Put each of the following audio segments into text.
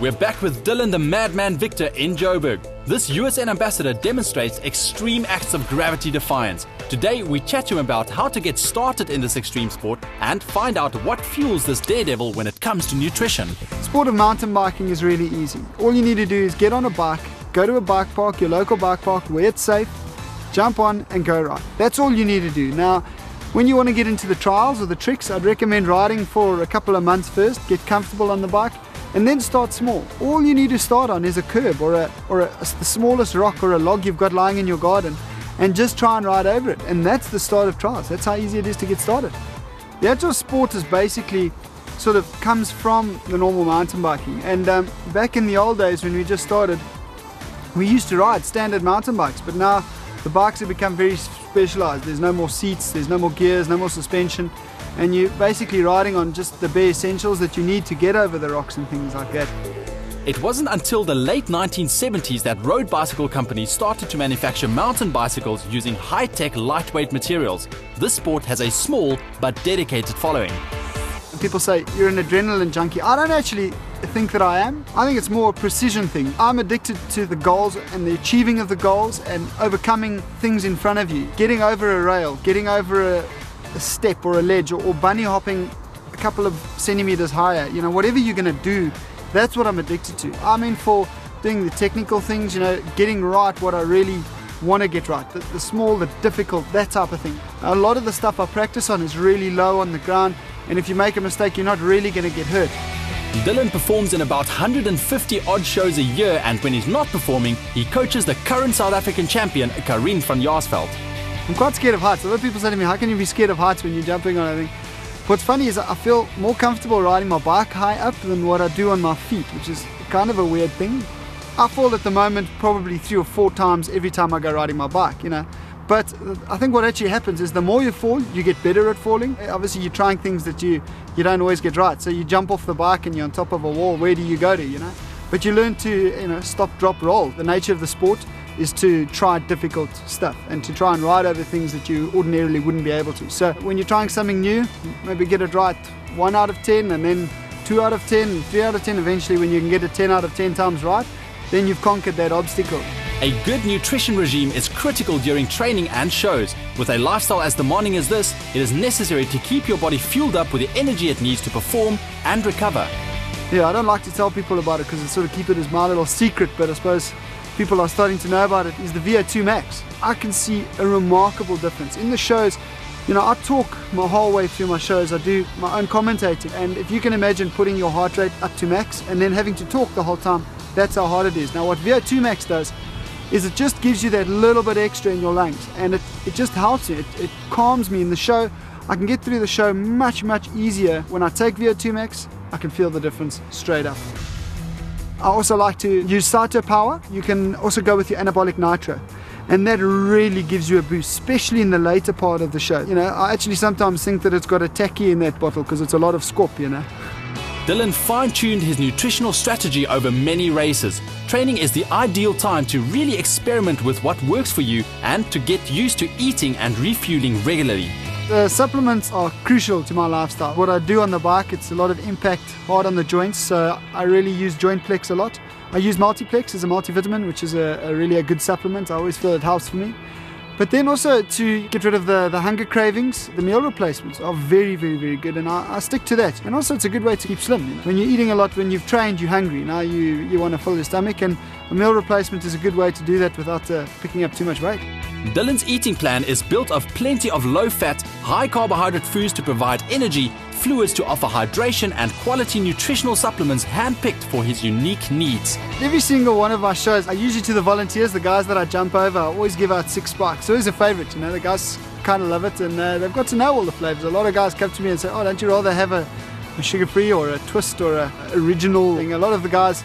We're back with Dylan the Madman Victor in Joburg. This USN ambassador demonstrates extreme acts of gravity defiance. Today we chat to him about how to get started in this extreme sport and find out what fuels this daredevil when it comes to nutrition. Sport of mountain biking is really easy. All you need to do is get on a bike, go to a bike park, your local bike park where it's safe, jump on and go ride. That's all you need to do. Now, when you want to get into the trials or the tricks, I'd recommend riding for a couple of months first, get comfortable on the bike, and then start small. All you need to start on is a curb or the smallest rock or a log you've got lying in your garden, and just try and ride over it. And that's the start of trials. That's how easy it is to get started. The actual sport is basically sort of comes from the normal mountain biking. And back in the old days when we just started, we used to ride standard mountain bikes, but now the bikes have become very specialized. There's no more seats, there's no more gears, no more suspension, and you're basically riding on just the bare essentials that you need to get over the rocks and things like that. It wasn't until the late 1970s that road bicycle companies started to manufacture mountain bicycles using high-tech lightweight materials. This sport has a small but dedicated following. People say you're an adrenaline junkie. I don't actually think that I am. I think it's more a precision thing. I'm addicted to the goals and the achieving of the goals and overcoming things in front of you. Getting over a rail, getting over a step or a ledge, or bunny hopping a couple of centimeters higher. You know, whatever you're going to do, that's what I'm addicted to. I'm in for doing the technical things, you know, getting right what I really want to get right. The small, the difficult, that type of thing. A lot of the stuff I practice on is really low on the ground, and if you make a mistake, you're not really going to get hurt. Dylan performs in about 150 odd shows a year, and when he's not performing, he coaches the current South African champion, Karin van Jaarsveld. I'm quite scared of heights. A lot of people say to me, how can you be scared of heights when you're jumping on anything? What's funny is I feel more comfortable riding my bike high up than what I do on my feet, which is kind of a weird thing. I fall at the moment probably 3 or 4 times every time I go riding my bike, you know. But I think what actually happens is the more you fall, you get better at falling. Obviously you're trying things that you don't always get right. So you jump off the bike and you're on top of a wall, where do you go to, you know? But you learn to, you know, stop, drop, roll. The nature of the sport is to try difficult stuff and to try and ride over things that you ordinarily wouldn't be able to. So when you're trying something new, maybe get it right 1 out of 10, and then 2 out of 10, 3 out of 10. Eventually when you can get it 10 out of 10 times right, then you've conquered that obstacle. A good nutrition regime is critical during training and shows. With a lifestyle as demanding as this, it is necessary to keep your body fueled up with the energy it needs to perform and recover. Yeah, I don't like to tell people about it because I sort of keep it as my little secret, but I suppose people are starting to know about it, is the VO2 max. I can see a remarkable difference. In the shows, you know, I talk my whole way through my shows. I do my own commentating, and if you can imagine putting your heart rate up to max and then having to talk the whole time, that's how hard it is. Now what VO2 max does is it just gives you that little bit extra in your lungs, and it just helps you. It calms me in the show. I can get through the show much easier. When I take VO2 max, I can feel the difference straight up. I also like to use Sato Power. You can also go with your anabolic nitro, and that really gives you a boost, especially in the later part of the show. You know, I actually sometimes think that it's got a tacky in that bottle because it's a lot of scorp, you know. Dylan fine-tuned his nutritional strategy over many races. Training is the ideal time to really experiment with what works for you and to get used to eating and refueling regularly. The supplements are crucial to my lifestyle. What I do on the bike, it's a lot of impact, hard on the joints, so I really use Jointplex a lot. I use Multiplex as a multivitamin, which is a really good supplement. I always feel it helps for me. But then also to get rid of the hunger cravings, the meal replacements are very good, and I stick to that. And also it's a good way to keep slim. You know? When you're eating a lot, when you've trained, you're hungry. Now you want to fill your stomach, and a meal replacement is a good way to do that without picking up too much weight. Dylan's eating plan is built of plenty of low-fat, high-carbohydrate foods to provide energy, fluids to offer hydration, and quality nutritional supplements handpicked for his unique needs. Every single one of my shows, I usually to the volunteers, the guys that I jump over, I always give out 6 spikes. So it's a favorite, you know, the guys kind of love it, and they've got to know all the flavors. A lot of guys come to me and say, oh, don't you rather have a sugar-free or a twist or a original thing? A lot of the guys,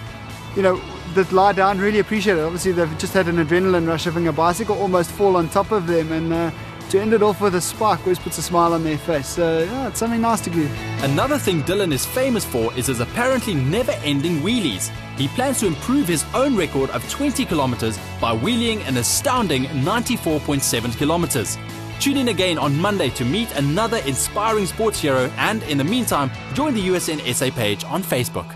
you know, that lie down really appreciate it. Obviously they've just had an adrenaline rush having a bicycle almost fall on top of them, and to end it off with a spike always puts a smile on their face. So yeah, it's something nice to do. Another thing Dylan is famous for is his apparently never-ending wheelies. He plans to improve his own record of 20 kilometers by wheeling an astounding 94.7 kilometers. Tune in again on Monday to meet another inspiring sports hero, and in the meantime, join the USN SA page on Facebook.